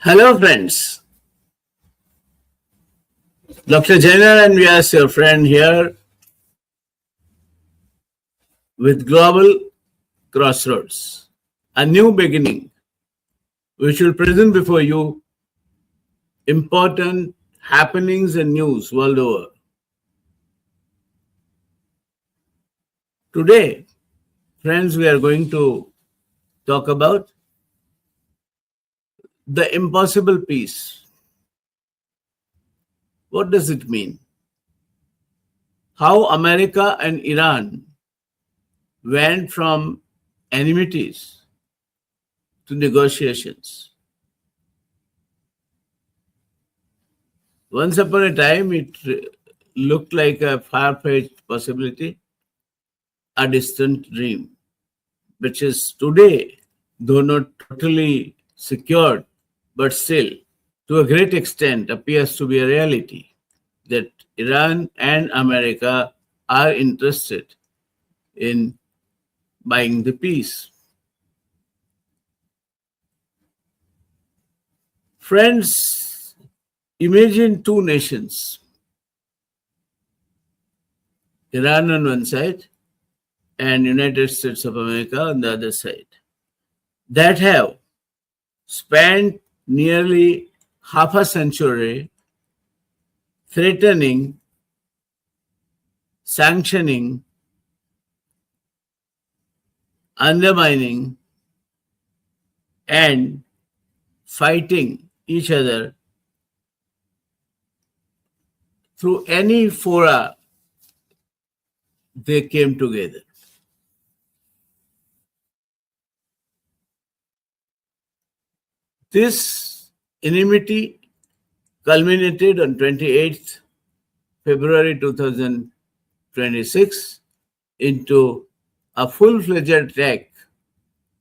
Hello, friends. Dr. Jaynarayan Vyas, your friend here with Global Crossroads, a new beginning, which will present before you important happenings and news world over. Today, friends, we are going to talk about the impossible peace. What does it mean? How America and Iran went from enmities to negotiations. Once upon a time, it looked like a far-fetched possibility, a distant dream, which is today, though not totally secured, but still, to a great extent, appears to be a reality, that Iran and America are interested in buying the peace. Friends, imagine two nations, Iran on one side and United States of America on the other side, that have spent nearly half a century threatening, sanctioning, undermining, and fighting each other through any fora they came together. This enmity culminated on 28th February 2026 into a full-fledged attack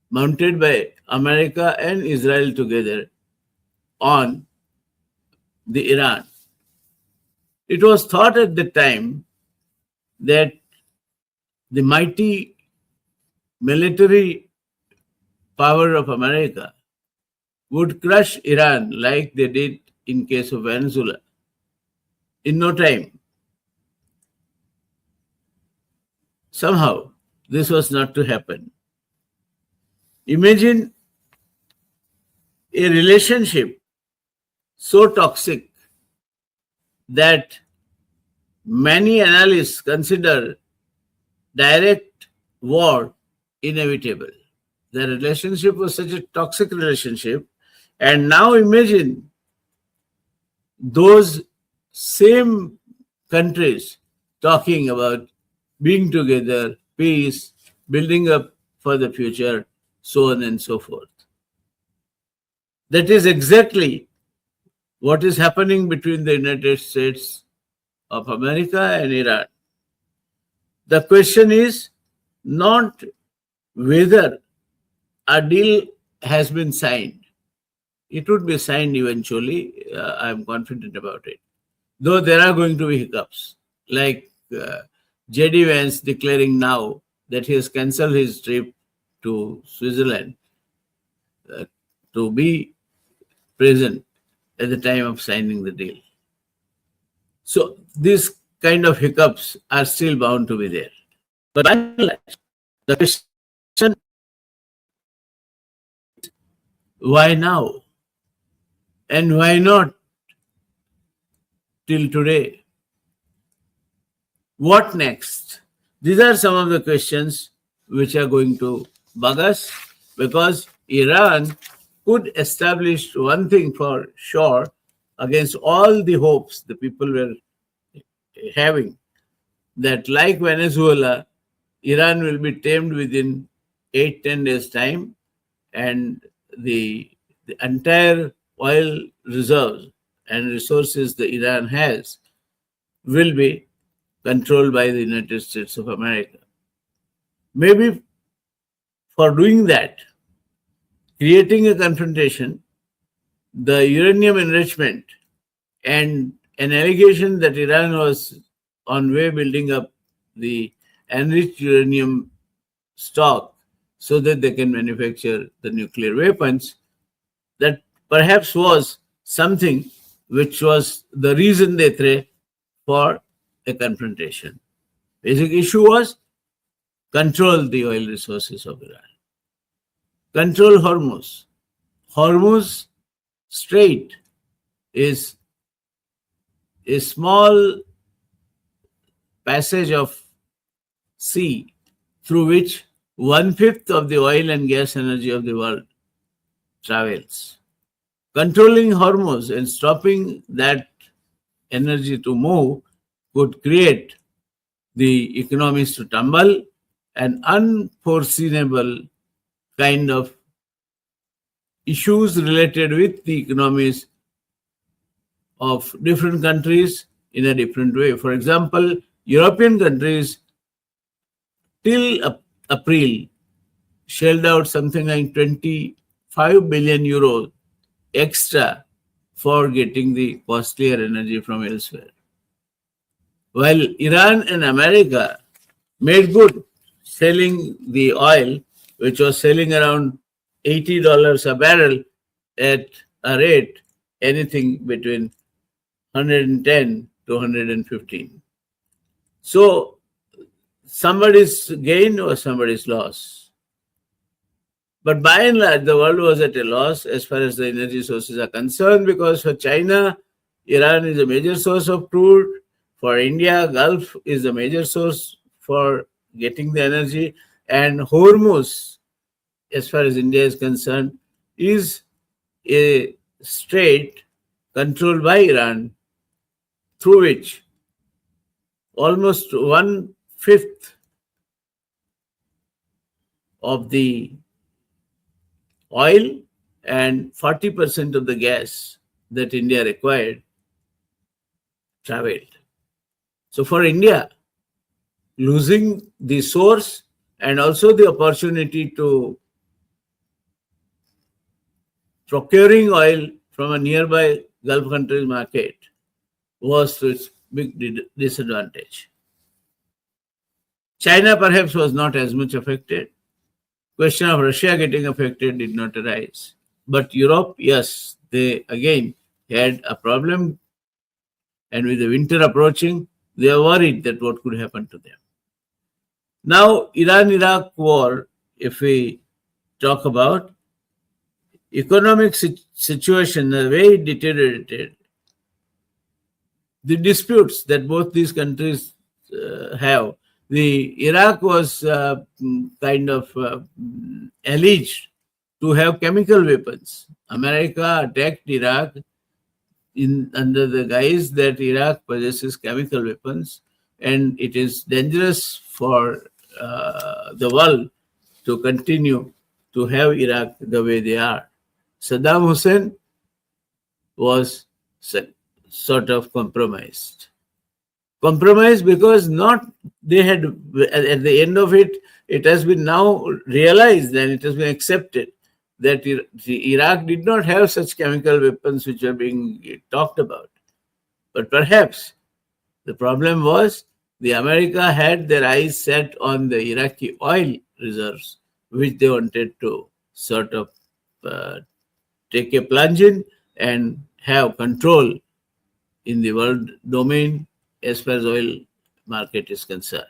mounted by America and Israel together on the Iran. It was thought at the time that the mighty military power of America would crush Iran like they did in case of Venezuela in no time. Somehow, this was not to happen. Imagine a relationship so toxic that many analysts consider direct war inevitable. The relationship was such a toxic relationship, and now imagine those same countries talking about being together, peace, building up for the future, so on and so forth. That is exactly what is happening between the United States of America and Iran. The question is not whether a deal has been signed. It would be signed eventually. I'm confident about it. Though there are going to be hiccups, like J.D. Vance declaring now that he has cancelled his trip to Switzerland to be present at the time of signing the deal. So these kind of hiccups are still bound to be there. But by and large, the question, why now? And why not till today? What next? These are some of the questions which are going to bug us, because Iran could establish one thing for sure against all the hopes the people were having, that like Venezuela, Iran will be tamed within 8-10 days time, and the entire oil reserves and resources that Iran has will be controlled by the United States of America. Maybe for doing that, creating a confrontation, the uranium enrichment and an allegation that Iran was on way building up the enriched uranium stock so that they can manufacture the nuclear weapons, that perhaps was something which was the reason they threw for a confrontation. Basic issue was control the oil resources of Iran, control Hormuz. Hormuz Strait is a small passage of sea through which 1/5 of the oil and gas energy of the world travels. Controlling Hormuz and stopping that energy to move could create the economies to tumble, an unforeseeable kind of issues related with the economies of different countries in a different way. For example, European countries till April shelled out something like 25 billion euros extra for getting the costlier energy from elsewhere. While Iran and America made good selling the oil, which was selling around $80 a barrel at a rate anything between 110 to 115. So somebody's gain or somebody's loss. But by and large, the world was at a loss as far as the energy sources are concerned, because for China, Iran is a major source of crude. For India, Gulf is a major source for getting the energy. And Hormuz, as far as India is concerned, is a strait controlled by Iran, through which almost 1/5 of the oil and 40% of the gas that India required traveled. So for India, losing the source and also the opportunity to procuring oil from a nearby Gulf countries market was to its big disadvantage. China perhaps was not as much affected. Question of Russia getting affected did not arise. But Europe, yes, they again had a problem. And with the winter approaching, they are worried that what could happen to them. Now, Iran-Iraq war, if we talk about economic situation, the way it deteriorated, the disputes that both these countries have. The Iraq was kind of alleged to have chemical weapons. America attacked Iraq under the guise that Iraq possesses chemical weapons, and it is dangerous for the world to continue to have Iraq the way they are. Saddam Hussein was sort of compromised. Compromised because not they had, at the end of it, it has been now realized and it has been accepted that Iraq did not have such chemical weapons which are being talked about. But perhaps the problem was the America had their eyes set on the Iraqi oil reserves, which they wanted to sort of take a plunge in and have control in the world domain as far as oil market is concerned.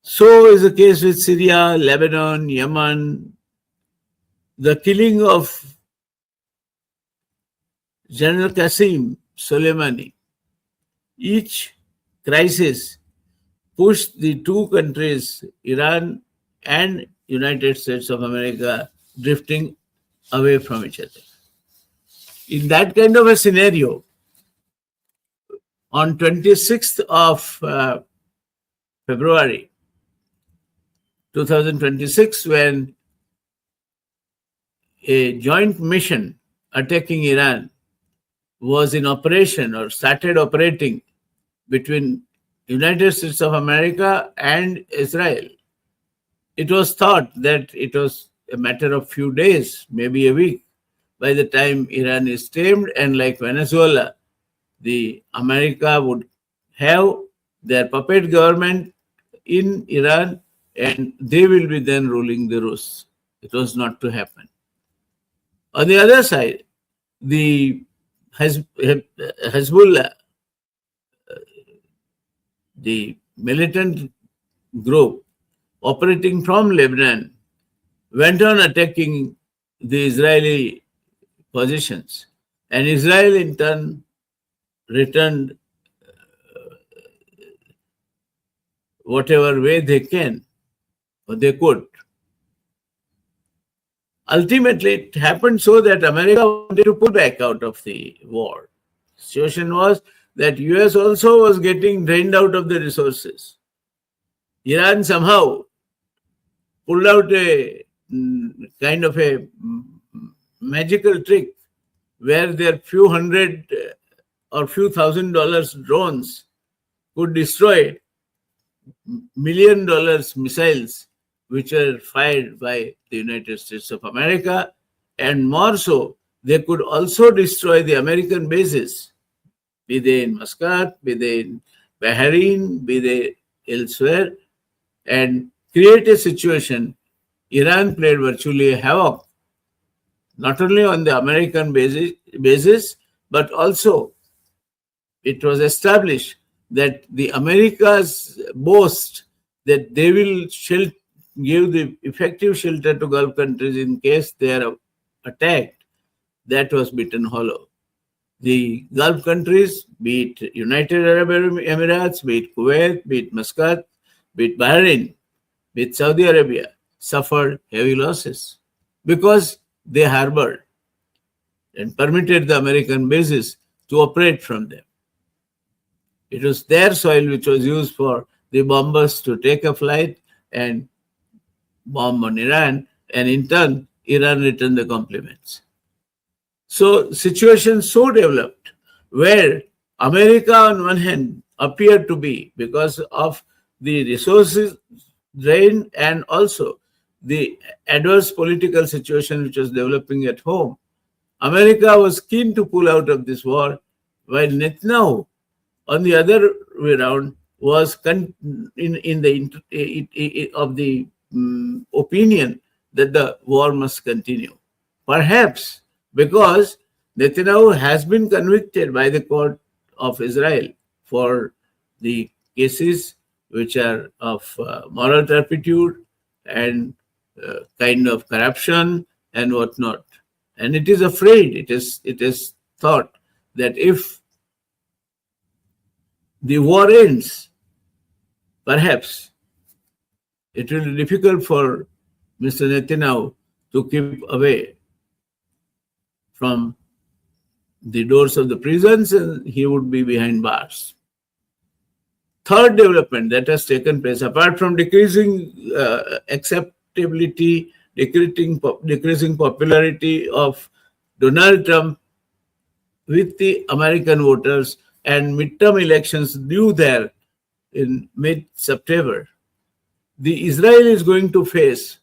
So is the case with Syria, Lebanon, Yemen. The killing of General Qasem Soleimani, each crisis pushed the two countries, Iran and United States of America, drifting away from each other. In that kind of a scenario, on 26th of February 2026, when a joint mission attacking Iran was in operation or started operating between United States of America and Israel, it was thought that it was a matter of few days, maybe a week, by the time Iran is tamed, and like Venezuela, the America would have their puppet government in Iran and they will be then ruling the roost. It was not to happen. On the other side, the Hezbollah, the militant group operating from Lebanon, went on attacking the Israeli positions. And Israel, in turn, returned whatever way they can or they could. Ultimately, it happened so that America wanted to pull back out of the war. The situation was that US also was getting drained out of the resources. Iran somehow pulled out a kind of a magical trick where their few hundred or few $1,000 drones could destroy $1 million missiles which are fired by the United States of America, and more so, they could also destroy the American bases, be they in Muscat, be they in Bahrain, be they elsewhere, and create a situation. Iran played virtually havoc, not only on the American basis, but also it was established that the Americas boast that they will give the effective shelter to Gulf countries in case they are attacked. That was beaten hollow. The Gulf countries, be it United Arab Emirates, be it Kuwait, be it Muscat, be it Bahrain, be it Saudi Arabia, suffered heavy losses because they harbored and permitted the American bases to operate from them. It was their soil which was used for the bombers to take a flight and bomb on Iran, and in turn, Iran returned the compliments. So, situation so developed where America on one hand appeared to be, because of the resources drain and also the adverse political situation which was developing at home, America was keen to pull out of this war, while Netanyahu, on the other way around, was of the opinion that the war must continue. Perhaps because Netanyahu has been convicted by the court of Israel for the cases which are of moral turpitude and kind of corruption and whatnot. And it is afraid, it is thought that if the war ends, perhaps it will be difficult for Mr. Netanyahu to keep away from the doors of the prisons, and he would be behind bars. Third development that has taken place, apart from decreasing acceptability, decreasing popularity of Donald Trump with the American voters, and midterm elections due there in mid-September, the Israel is going to face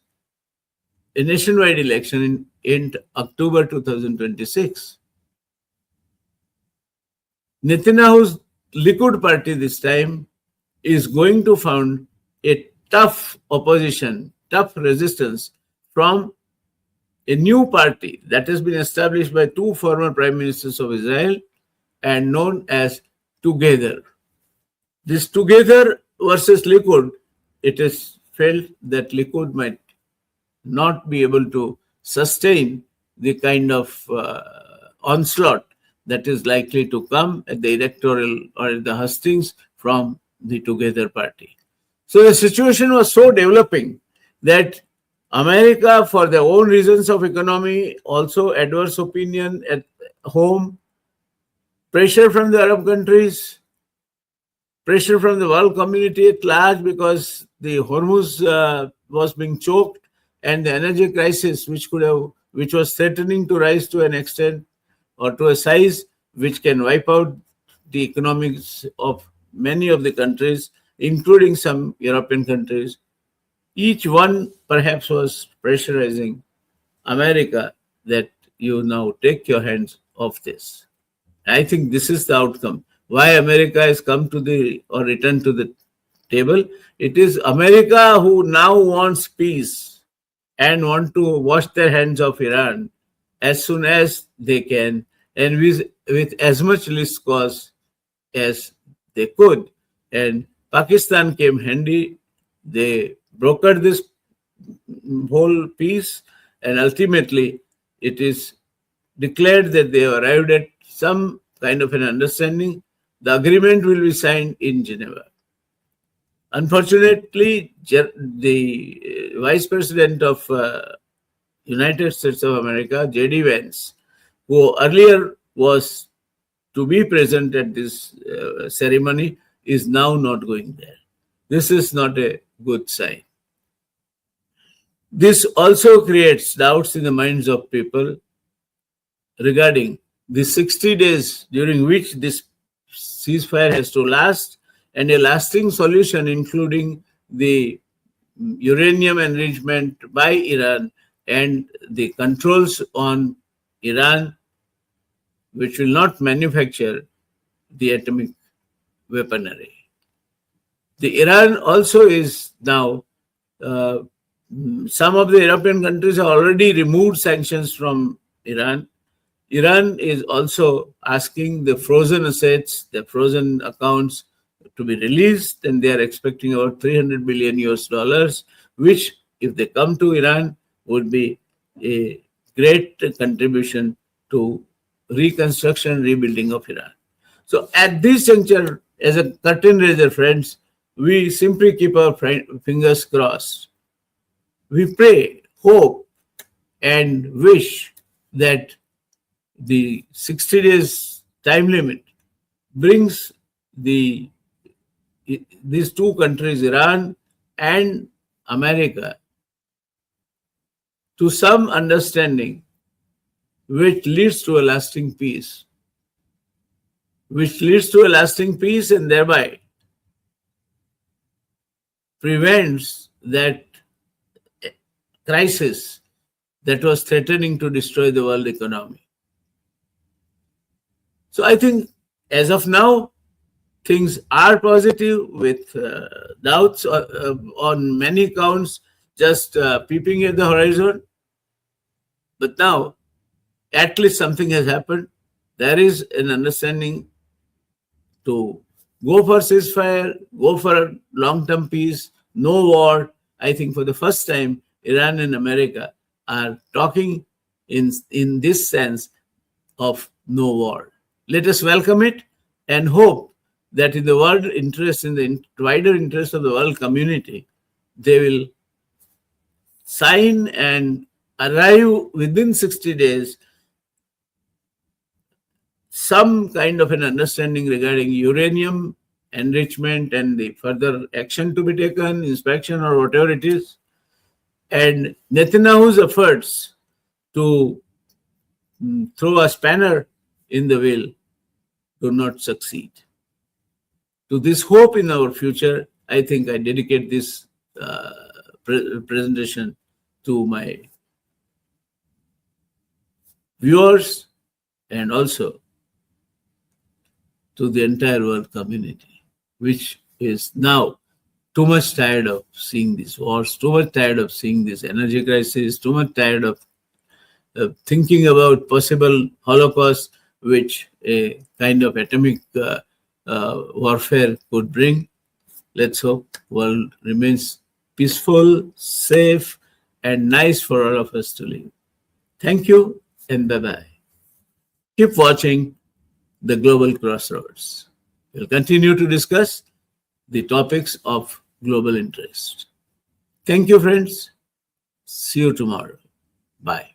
a nationwide election in October 2026. Netanyahu's Likud party this time is going to found a tough opposition, tough resistance from a new party that has been established by two former prime ministers of Israel and known as Together. This Together versus Likud, it is felt that Likud might not be able to sustain the kind of onslaught that is likely to come at the electoral or at the hustings from the Together party. So the situation was so developing that America, for their own reasons of economy, also adverse opinion at home, pressure from the Arab countries, pressure from the world community at large because the Hormuz was being choked, and the energy crisis which was threatening to rise to an extent or to a size which can wipe out the economics of many of the countries, including some European countries. Each one perhaps was pressurizing America that you now take your hands off this. I think this is the outcome. Why America has come to returned to the table. It is America who now wants peace and want to wash their hands of Iran as soon as they can and with as much least cost as they could. And Pakistan came handy. They brokered this whole peace, and ultimately it is declared that they have arrived at some kind of an understanding. The agreement will be signed in Geneva. Unfortunately, the Vice President of United States of America, J.D. Vance, who earlier was to be present at this ceremony, is now not going there. This is not a good sign. This also creates doubts in the minds of people regarding the 60 days during which this ceasefire has to last, and a lasting solution, including the uranium enrichment by Iran and the controls on Iran, which will not manufacture the atomic weaponry. The Iran also is now, some of the European countries have already removed sanctions from Iran. Iran is also asking the frozen assets, the frozen accounts to be released, and they are expecting about $300 billion US, which, if they come to Iran, would be a great contribution to reconstruction and rebuilding of Iran. So at this juncture, as a curtain raiser, friends, we simply keep our fingers crossed. We pray, hope, and wish that the 60 days time limit brings these two countries, Iran and America, to some understanding which leads to a lasting peace, and thereby prevents that crisis that was threatening to destroy the world economy. So I think as of now, things are positive, with doubts on many counts just peeping at the horizon. But now, at least something has happened. There is an understanding to go for ceasefire, go for long-term peace, no war. I think for the first time, Iran and America are talking in this sense of no war. Let us welcome it and hope that in the world interest, in the wider interest of the world community, they will sign and arrive within 60 days some kind of an understanding regarding uranium enrichment and the further action to be taken, inspection or whatever it is. And Netanyahu's efforts to throw a spanner in the wheel do not succeed. To this hope in our future, I think I dedicate this presentation to my viewers and also to the entire world community, which is now too much tired of seeing these wars, too much tired of seeing this energy crisis, too much tired of thinking about possible Holocaust, which a kind of atomic warfare could bring. Let's hope the world remains peaceful, safe, and nice for all of us to live. Thank you, and bye-bye. Keep watching the Global Crossroads. We'll continue to discuss the topics of global interest. Thank you, friends. See you tomorrow. Bye.